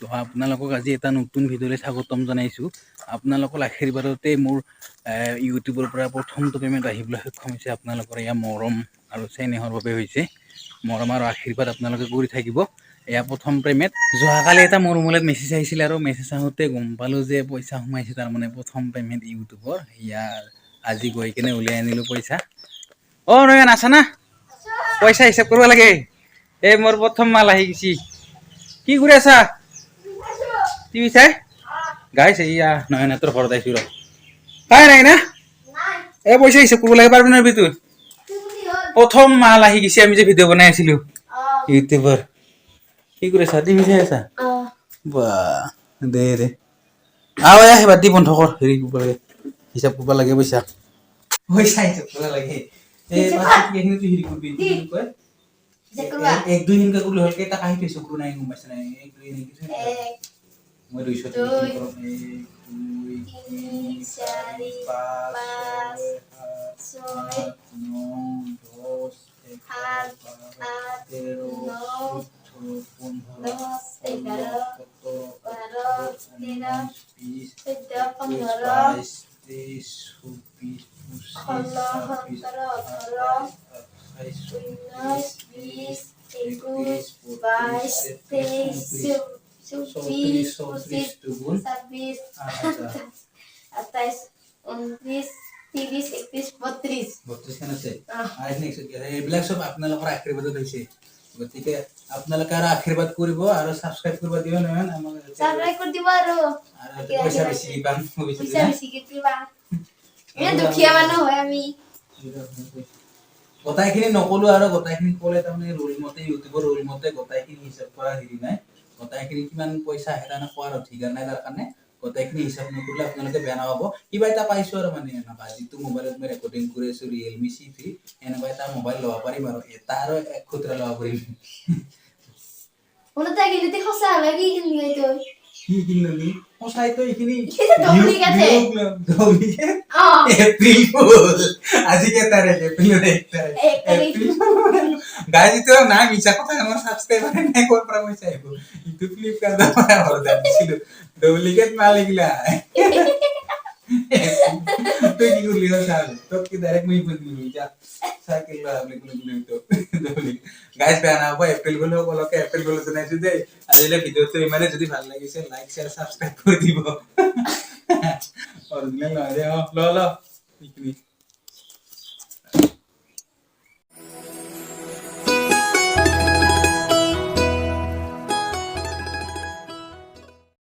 তো আপোনালোকক আজি এটা নতুন ভিডিঅ'লৈ স্বাগতম জনাইছোঁ। আপোনালোকৰ আশীৰ্বাদতে মোৰ ইউটিউবৰ পৰা প্ৰথমটো পে'মেণ্ট আহিবলৈ সক্ষম হৈছে। আপোনালোকৰ এয়া মৰম আৰু চেনেহৰ বাবে হৈছে। মৰম আৰু আশীৰ্বাদ আপোনালোকে কৰি থাকিব। এয়া প্ৰথম পে'মেণ্ট। যোৱাকালি এটা মোৰ মোবাইলত মেছেজ আহিছিল আৰু মেছেজ আহোঁতে গম পালোঁ যে পইচা সোমাইছে, তাৰমানে প্ৰথম পে'মেণ্ট ইউটিউবৰ। ইয়াৰ আজি গৈ কিনে উলিয়াই আনিলোঁ পইচা। অ' নয়ন আছা না? পইচা হিচাপ কৰিব লাগে। এই মোৰ প্ৰথম মাল আহি গৈছে। কি কৰি আছা? টিভি চাই? গাইছ এইয়া নয়নহঁতৰ ঘৰত আহিছোঁ ৰ। কাই নাই না? এই পইচা হিচাপ কৰিব লাগে, পাৰিবি নোৱাৰিবি তুই? প্ৰথম মাল আহি গৈছে, আমি যে ভিডিঅ' বনাই আছিলোঁ ইউটিউবৰ। কি কৰি আছা? টিভি চাই আছা? বাহ দে আহ বাদ দি বন্ধ কৰ। হেৰি কৰিব লাগে, হিচাপ কৰিব লাগে পইচা। পইচা হিচাপ কৰিব লাগে। এই এইখিনি তুই হেৰি কৰিবি, কি কয়? এক দুই সেনেকৈ কৰিলে হ'ল। কেইটা কাহি থৈছোঁ কোনো নাই, গম পাইছা নাই? এক দুই এনেকৈ মই 200 1 2 3 4 5 6 7 9 10 11 12 13 14 15 16 17 18 19 20 এইবিলাক চব আপোনালোকৰ আশীৰ্বাদত হৈছে। গতিকে আপোনালোকে আৰু আশীৰ্বাদ কৰিব আৰু ছাবস্ক্ৰাইব কৰিব দিব নহয়। ছাবস্ক্ৰাইব কৰি দিব আৰু পইচা বেছিকৈ পাম। পইচা বেছিকৈ পাম। দুখীয়া মানুহ হয় আমি। গোটাইখিনি নকলো আৰু গোটাইখিনি ক'লে তাৰমানে ৰোল মতে ইউটিউবৰ ৰোল মতে গোটাইখিনি হিচাপ কৰা হেৰি নাই। গোটাইখিনি কিমান পইচা আহে তাৰমানে কোৱাৰ অধিকাৰ নাই। তাৰ কাৰণে গোটাইখিনি হিচাপ নকৰিলে আপোনালোকে বেয়া নাপাব। কিবা এটা পাইছোঁ আৰু মানে এনেকুৱা যিটো মোবাইলত মই ৰেকৰ্ডিং কৰি আছোঁ ৰিয়েলমি C3 এনেকুৱা এটা মোবাইল ল'ব পাৰিম আৰু এটা আৰু 1 খুচৰা ল'ব পাৰিম। সঁচা হ'লে কি কিনিলি তই? কি কিনিলি? সঁচাইতো এইখিনি এপ্ৰিল ফুল। আজি কেই তাৰিখ? এপ্ৰিলৰ 1 তাৰিখ। গাইজ এইটো নাই, মিছা কথা। আমাৰ ছাবস্ক্ৰাইবাৰ নাই, ক'ৰ পৰা পইচা আহিব? ইটো ফ্লিপকাৰ্টৰ পৰা অৰ্ডাৰ দিছিলোঁ। ডুপ্লিকেট মাল এইগিলা। তুই কি করলি তোক কি ডাইরেক্ট মই বলি যা সাইকেল লা আমি কোনো তো গাইস বেয়া না হবে এপ্রিল বলে বলকে এপ্রিল বলে জানাইছো দে আজিলে ভিডিওটো ইমানে যদি ভাল লাগিছে লাইক শেয়ার সাবস্ক্রাইব করে দিব অরিজিনাল না রে ল